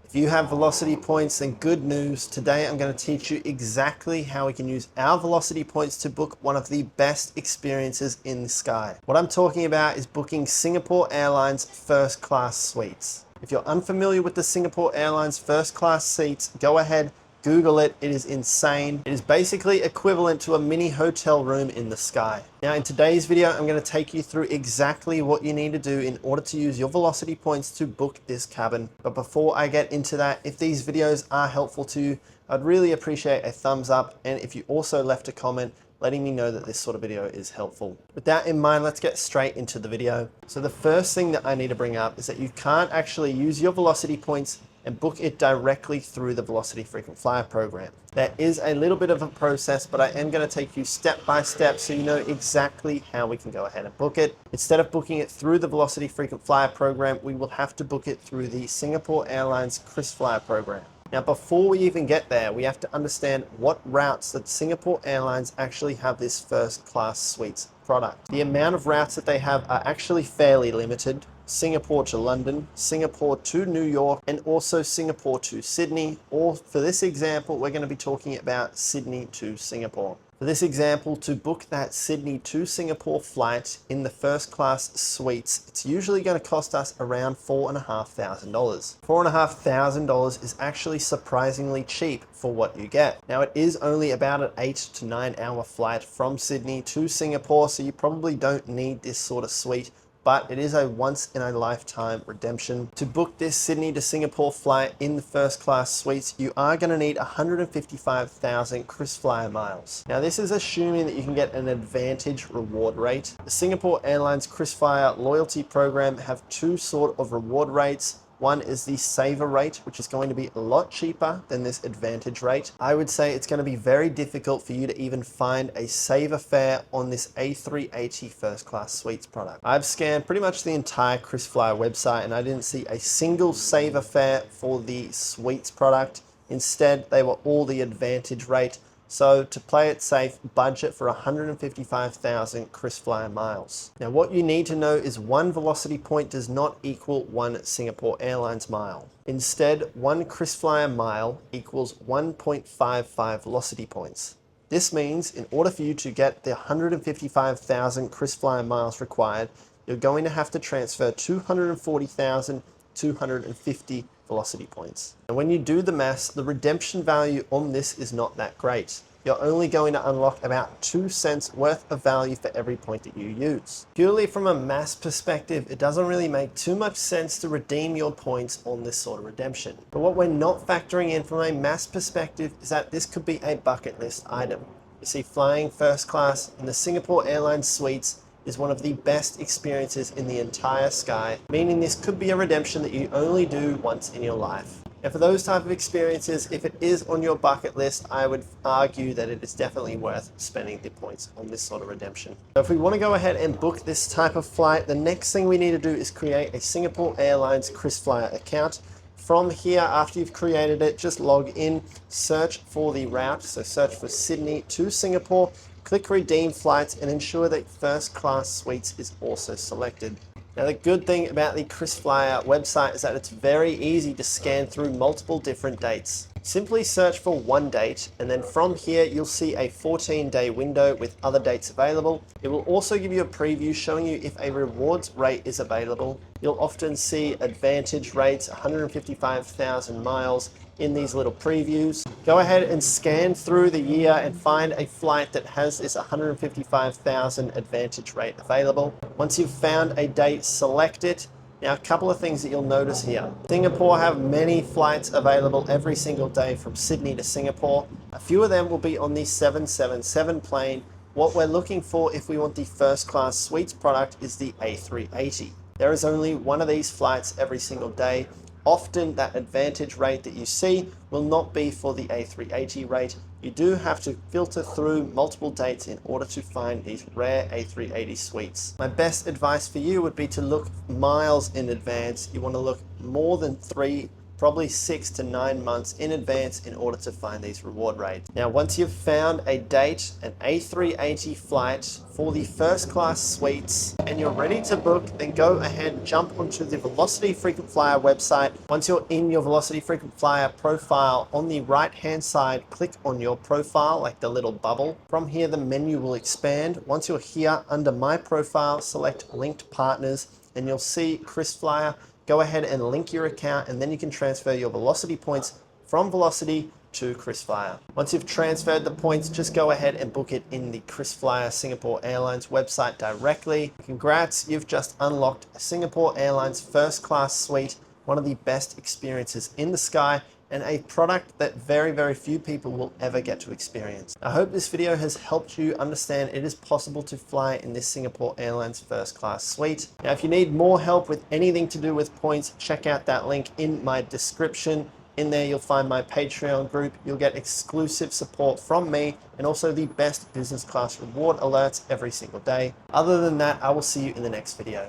If you have Velocity Points, then good news. Today I'm going to teach you exactly how we can use our Velocity Points to book one of the best experiences in the sky. What I'm talking about is booking Singapore Airlines first class suites. If you're unfamiliar with the Singapore Airlines first class seats, go ahead, Google it. It is insane. It is basically equivalent to a mini hotel room in the sky. Now in today's video, I'm going to take you through exactly what you need to do in order to use your Velocity Points to book this cabin. But before I get into that, if these videos are helpful to you, I'd really appreciate a thumbs up. And if you also left a comment, letting me know that this sort of video is helpful. With that in mind, let's get straight into the video. So the first thing that I need to bring up is that you can't actually use your Velocity Points and book it directly through the Velocity Frequent Flyer program. There is a little bit of a process, but I am going to take you step by step so you know exactly how we can go ahead and book it. Instead of booking it through the Velocity Frequent Flyer program, we will have to book it through the Singapore Airlines KrisFlyer program. Now, before we even get there, we have to understand what routes that Singapore Airlines actually have this first class suites product. The amount of routes that they have are actually fairly limited. Singapore to London, Singapore to New York, and also Singapore to Sydney, or for this example, we're going to be talking about Sydney to Singapore. For this example, to book that Sydney to Singapore flight in the first class suites, it's usually going to cost us around $4,500. $4,500 is actually surprisingly cheap for what you get. Now it is only about an 8 to 9 hour flight from Sydney to Singapore, so you probably don't need this sort of suite, but it is a once in a lifetime redemption. To book this Sydney to Singapore flight in the first class suites, you are going to need 155,000 KrisFlyer miles. Now this is assuming that you can get an advantage reward rate. The Singapore Airlines KrisFlyer loyalty program have two sort of reward rates. One is the saver rate, which is going to be a lot cheaper than this advantage rate. I would say it's going to be very difficult for you to even find a saver fare on this A380 first class suites product. I've scanned pretty much the entire KrisFlyer website and I didn't see a single saver fare for the suites product. Instead, they were all the advantage rate. So to play it safe, budget for 155,000 KrisFlyer miles. Now what you need to know is one Velocity Point does not equal one Singapore Airlines mile. Instead, one KrisFlyer mile equals 1.55 Velocity Points. This means in order for you to get the 155,000 KrisFlyer miles required, you're going to have to transfer 240,250 Velocity Points. And when you do the maths, the redemption value on this is not that great. You're only going to unlock about 2 cents worth of value for every point that you use. Purely from a maths perspective, it doesn't really make too much sense to redeem your points on this sort of redemption. But what we're not factoring in from a maths perspective is that this could be a bucket list item. You see, flying first class in the Singapore Airlines suites is one of the best experiences in the entire sky, meaning this could be a redemption that you only do once in your life. And for those type of experiences, if it is on your bucket list, I would argue that it is definitely worth spending the points on this sort of redemption. So if we want to go ahead and book this type of flight, the next thing we need to do is create a Singapore Airlines KrisFlyer account. From here, after you've created it, just log in, search for the route. So search for Sydney to Singapore, click redeem flights and ensure that first class suites is also selected. Now the good thing about the KrisFlyer website is that it's very easy to scan through multiple different dates. Simply search for one date and then from here you'll see a 14-day window with other dates available. It will also give you a preview showing you if a rewards rate is available. You'll often see advantage rates, 155,000 miles in these little previews. Go ahead and scan through the year and find a flight that has this 155,000 advantage rate available. Once you've found a date, select it. Now, a couple of things that you'll notice here. Singapore have many flights available every single day from Sydney to Singapore. A few of them will be on the 777 plane. What we're looking for if we want the first class suites product is the A380. There is only one of these flights every single day. Often that advantage rate that you see will not be for the A380 rate. You do have to filter through multiple dates in order to find these rare A380 suites. My best advice for you would be to look miles in advance. You want to look more than 3 probably 6 to 9 months in advance in order to find these reward rates. Now, once you've found a date, an A380 flight for the first class suites, and you're ready to book, then go ahead and jump onto the Velocity Frequent Flyer website. Once you're in your Velocity Frequent Flyer profile, on the right hand side, click on your profile, like the little bubble. From here, the menu will expand. Once you're here under My Profile, select Linked Partners, and you'll see KrisFlyer. Go ahead and link your account, and then you can transfer your Velocity points from Velocity to KrisFlyer. Once you've transferred the points, just go ahead and book it in the KrisFlyer Singapore Airlines website directly. Congrats, you've just unlocked a Singapore Airlines first class suite, one of the best experiences in the sky, and a product that very, very few people will ever get to experience. I hope this video has helped you understand it is possible to fly in this Singapore Airlines first class suite. Now, if you need more help with anything to do with points, check out that link in my description. In there, you'll find my Patreon group. You'll get exclusive support from me and also the best business class reward alerts every single day. Other than that, I will see you in the next video.